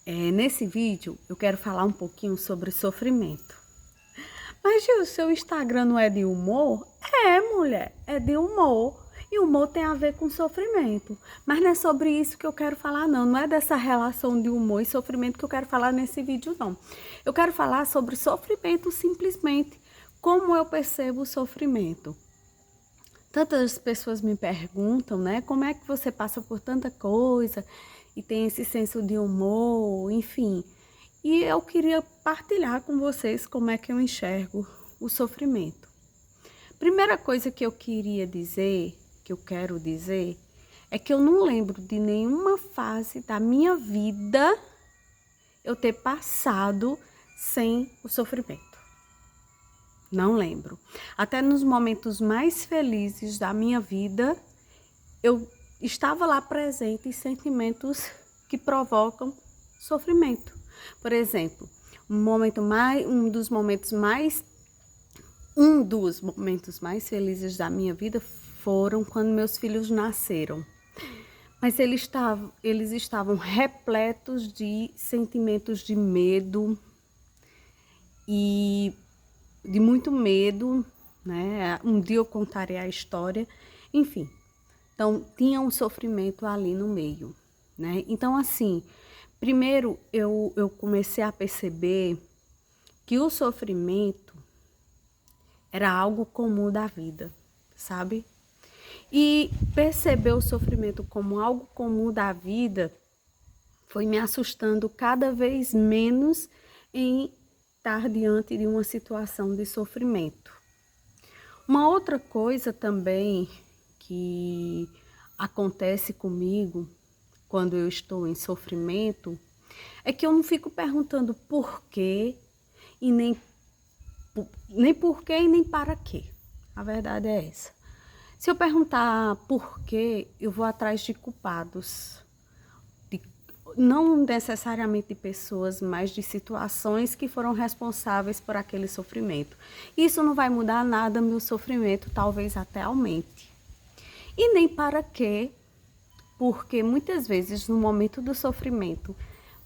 Nesse vídeo eu quero falar um pouquinho sobre sofrimento. Mas Gil, o seu Instagram não é de humor? É, mulher, é de humor. E humor tem a ver com sofrimento. Mas não é sobre isso que eu quero falar, não. Não é dessa relação de humor e sofrimento que eu quero falar nesse vídeo, não. Eu quero falar sobre sofrimento simplesmente. Como eu percebo o sofrimento. Tantas pessoas me perguntam, né? Como é que você passa por tanta coisa e tem esse senso de humor, enfim. E eu queria partilhar com vocês como é que eu enxergo o sofrimento. Primeira coisa que eu queria dizer, que eu quero dizer, é que eu não lembro de nenhuma fase da minha vida eu ter passado sem o sofrimento. Não lembro. Até nos momentos mais felizes da minha vida, eu estava lá presente em sentimentos que provocam sofrimento. Por exemplo, um dos momentos mais felizes da minha vida foram quando meus filhos nasceram. Mas eles estavam repletos de sentimentos de medo e de muito medo, né? Um dia eu contarei a história, enfim. Então, tinha um sofrimento ali no meio, né? Então, assim, primeiro eu comecei a perceber que o sofrimento era algo comum da vida, sabe? E perceber o sofrimento como algo comum da vida foi me assustando cada vez menos em estar diante de uma situação de sofrimento. Uma outra coisa também que acontece comigo quando eu estou em sofrimento é que eu não fico perguntando por quê e nem por quê e nem para quê. A verdade é essa. Se eu perguntar por quê, eu vou atrás de culpados. Não necessariamente de pessoas, mas de situações que foram responsáveis por aquele sofrimento. Isso não vai mudar nada, meu sofrimento talvez até aumente. E nem para quê, porque muitas vezes no momento do sofrimento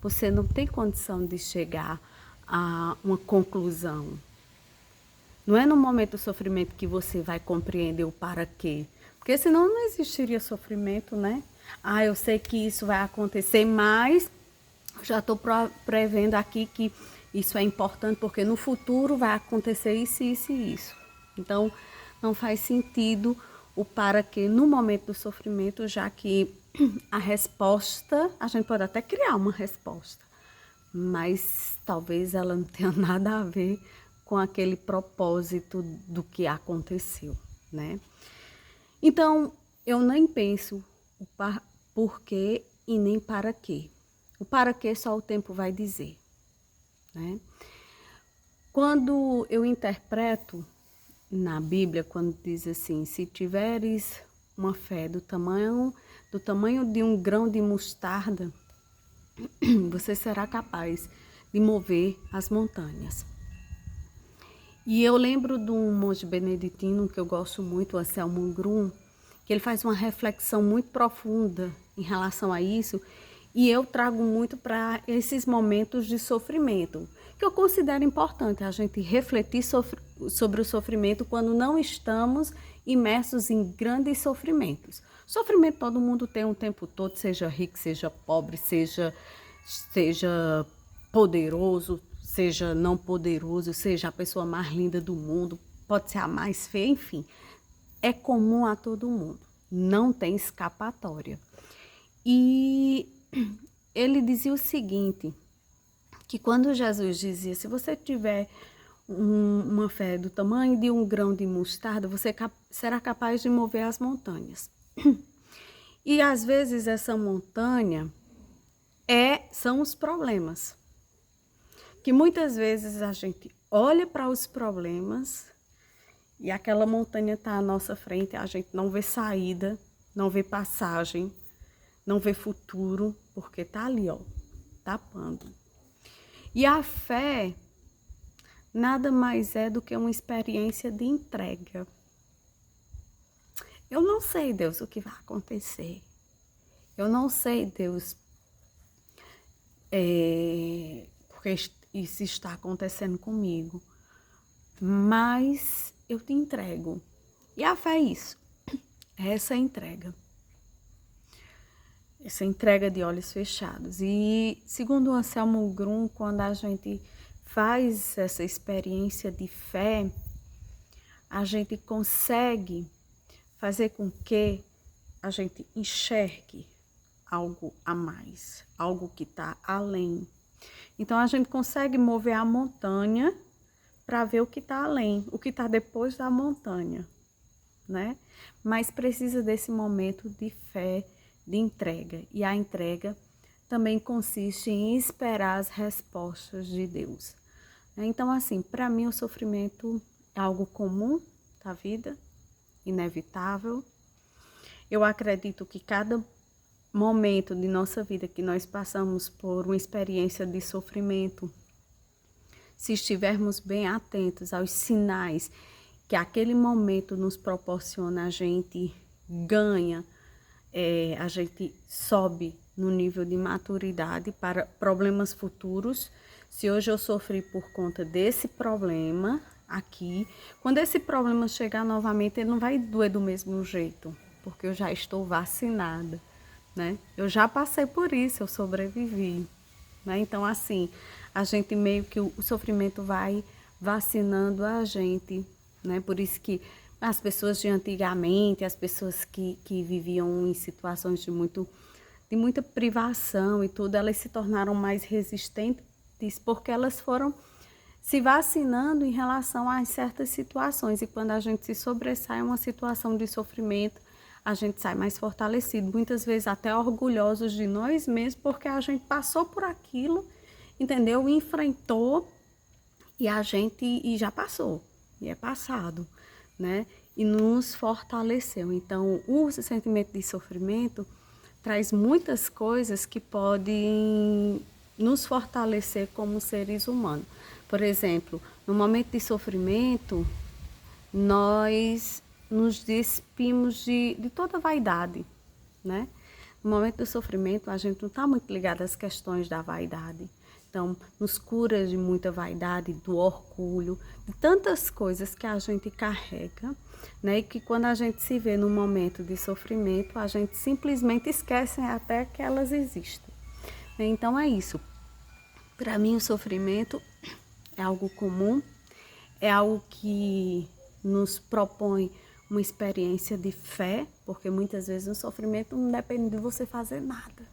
você não tem condição de chegar a uma conclusão. Não é no momento do sofrimento que você vai compreender o para quê, porque senão não existiria sofrimento, né? Eu sei que isso vai acontecer, mas já estou prevendo aqui que isso é importante porque no futuro vai acontecer isso, isso e isso. Então, não faz sentido o para quê no momento do sofrimento, já que a resposta, a gente pode até criar uma resposta, mas talvez ela não tenha nada a ver com aquele propósito do que aconteceu, né? Então, eu nem penso o porquê e nem para quê. O para quê só o tempo vai dizer, né? Quando eu interpreto na Bíblia, quando diz assim, se tiveres uma fé do tamanho de um grão de mostarda, você será capaz de mover as montanhas. E eu lembro de um monge beneditino que eu gosto muito, o Anselmo Grum, que ele faz uma reflexão muito profunda em relação a isso, e eu trago muito para esses momentos de sofrimento, que eu considero importante a gente refletir sobre o sofrimento quando não estamos imersos em grandes sofrimentos. Sofrimento todo mundo tem o tempo todo, seja rico, seja pobre, seja poderoso, seja não poderoso, seja a pessoa mais linda do mundo, pode ser a mais feia, enfim. É comum a todo mundo, não tem escapatória. E ele dizia o seguinte, que quando Jesus dizia, se você tiver uma fé do tamanho de um grão de mostarda, você será capaz de mover as montanhas. E às vezes essa montanha são os problemas. Que muitas vezes a gente olha para os problemas e aquela montanha está à nossa frente, a gente não vê saída, não vê passagem, não vê futuro, porque está ali, ó, tapando. E a fé nada mais é do que uma experiência de entrega. Eu não sei, Deus, o que vai acontecer. Eu não sei, Deus, porque isso está acontecendo comigo, mas eu te entrego. E a fé é isso, é essa entrega de olhos fechados. E segundo o Anselmo Grum, quando a gente faz essa experiência de fé, a gente consegue fazer com que a gente enxergue algo a mais, algo que está além. Então a gente consegue mover a montanha para ver o que está além, o que está depois da montanha, né? Mas precisa desse momento de fé, de entrega. E a entrega também consiste em esperar as respostas de Deus. Então, assim, para mim o sofrimento é algo comum da vida, inevitável. Eu acredito que cada momento de nossa vida que nós passamos por uma experiência de sofrimento, se estivermos bem atentos aos sinais que aquele momento nos proporciona, a gente ganha, a gente sobe no nível de maturidade para problemas futuros. Se hoje eu sofri por conta desse problema aqui, quando esse problema chegar novamente, ele não vai doer do mesmo jeito, porque eu já estou vacinada, né? Eu já passei por isso, eu sobrevivi, né? Então, assim, a gente meio que o sofrimento vai vacinando a gente, né? Por isso que as pessoas de antigamente, as pessoas que viviam em situações de muita privação e tudo, elas se tornaram mais resistentes porque elas foram se vacinando em relação a certas situações. E quando a gente se sobressai em uma situação de sofrimento, a gente sai mais fortalecido, muitas vezes até orgulhosos de nós mesmos, porque a gente passou por aquilo, entendeu? Enfrentou e já passou, e é passado, né? E nos fortaleceu. Então, o sentimento de sofrimento traz muitas coisas que podem nos fortalecer como seres humanos. Por exemplo, no momento de sofrimento, nós nos despimos de toda vaidade, né? No momento do sofrimento, a gente não está muito ligado às questões da vaidade. Então, nos cura de muita vaidade, do orgulho, de tantas coisas que a gente carrega, né? E que quando a gente se vê num momento de sofrimento, a gente simplesmente esquece até que elas existem. Então, é isso. Para mim, o sofrimento é algo comum, é algo que nos propõe uma experiência de fé, porque muitas vezes o sofrimento não depende de você fazer nada.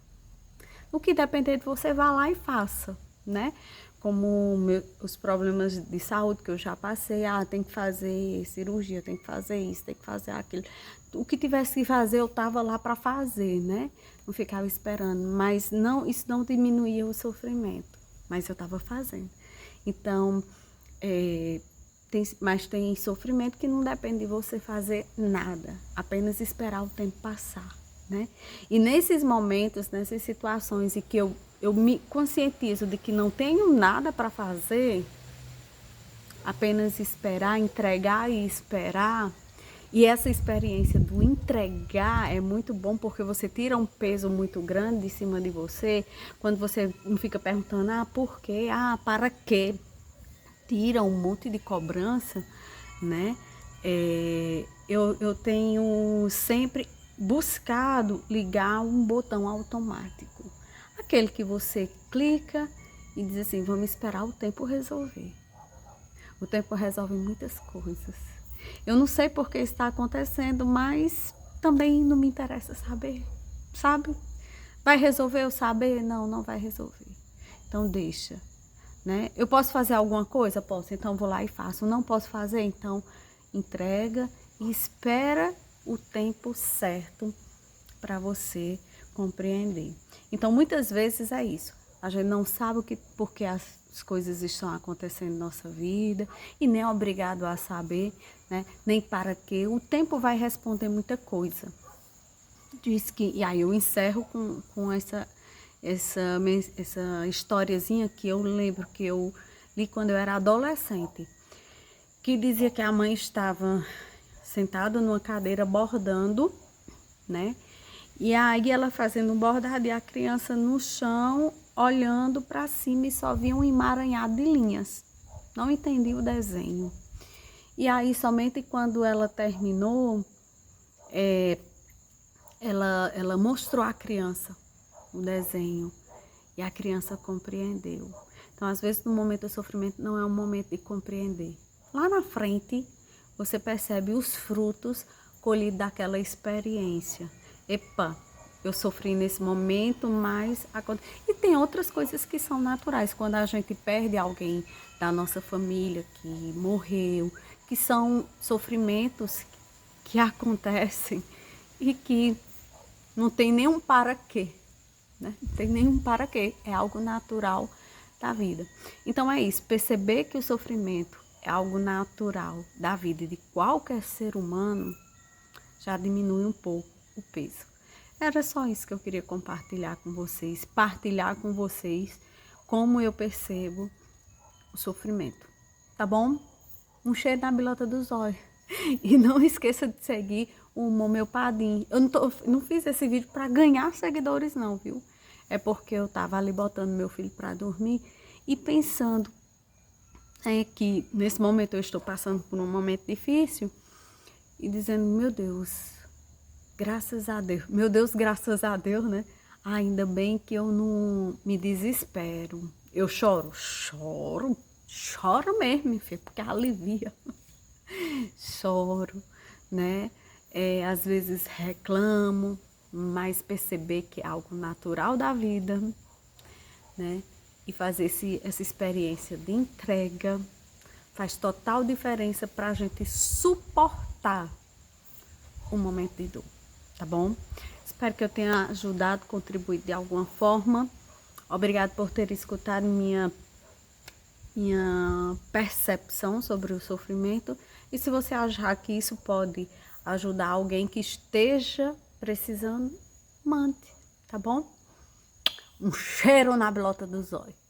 O que depender de você, vá lá e faça, né? Como os problemas de saúde que eu já passei, tem que fazer cirurgia, tem que fazer isso, tem que fazer aquilo. O que tivesse que fazer, eu estava lá para fazer, né? Não ficava esperando, mas não, isso não diminuía o sofrimento, mas eu estava fazendo. Então, mas tem sofrimento que não depende de você fazer nada, apenas esperar o tempo passar, né? E nesses momentos, nessas situações em que eu me conscientizo de que não tenho nada para fazer, apenas esperar, entregar e esperar. E essa experiência do entregar é muito bom porque você tira um peso muito grande de cima de você, quando você não fica perguntando, por quê? Para quê? Tira um monte de cobrança, né? Eu tenho sempre buscado ligar um botão automático. Aquele que você clica e diz assim, vamos esperar o tempo resolver. O tempo resolve muitas coisas. Eu não sei por que está acontecendo, mas também não me interessa saber, sabe? Vai resolver eu saber? Não, não vai resolver. Então deixa. Né? Eu posso fazer alguma coisa? Posso, então vou lá e faço. Não posso fazer? Então entrega e espera o tempo certo para você compreender. Então muitas vezes é isso. A gente não sabe por que as coisas estão acontecendo na nossa vida e nem é obrigado a saber, né? Nem para que. O tempo vai responder muita coisa. Diz que, e aí eu encerro com essa historiazinha que eu lembro que eu li quando eu era adolescente, que dizia que a mãe estava sentada numa cadeira bordando, né? E aí ela fazendo um bordado e a criança no chão olhando para cima e só via um emaranhado de linhas. Não entendi o desenho. E aí, somente quando ela terminou, ela mostrou à criança o desenho e a criança compreendeu. Então, às vezes, no momento do sofrimento, não é um momento de compreender. Lá na frente, você percebe os frutos colhidos daquela experiência. Epa, eu sofri nesse momento, mas... E tem outras coisas que são naturais. Quando a gente perde alguém da nossa família que morreu, que são sofrimentos que acontecem e que não tem nenhum para quê, né? Não tem nenhum para quê, é algo natural da vida. Então é isso, perceber que o sofrimento é algo natural da vida de qualquer ser humano já diminui um pouco o peso. Era só isso que eu queria compartilhar com vocês, partilhar com vocês como eu percebo o sofrimento, tá bom? Um cheiro na bilota dos olhos. E não esqueça de seguir o Meu Padim. Eu não fiz esse vídeo para ganhar seguidores não, viu? É porque eu tava ali botando meu filho para dormir e pensando que nesse momento eu estou passando por um momento difícil e dizendo, meu Deus, graças a Deus. Meu Deus, graças a Deus, né? Ainda bem que eu não me desespero. Eu choro mesmo, minha filha, porque alivia. Choro, né? Às vezes reclamo, mas perceber que é algo natural da vida, né? E fazer essa experiência de entrega faz total diferença para a gente suportar o momento de dor, tá bom? Espero que eu tenha ajudado, contribuído de alguma forma. Obrigada por ter escutado minha percepção sobre o sofrimento. E se você achar que isso pode ajudar alguém que esteja precisando, mande, tá bom? Um cheiro na bilota dos olhos.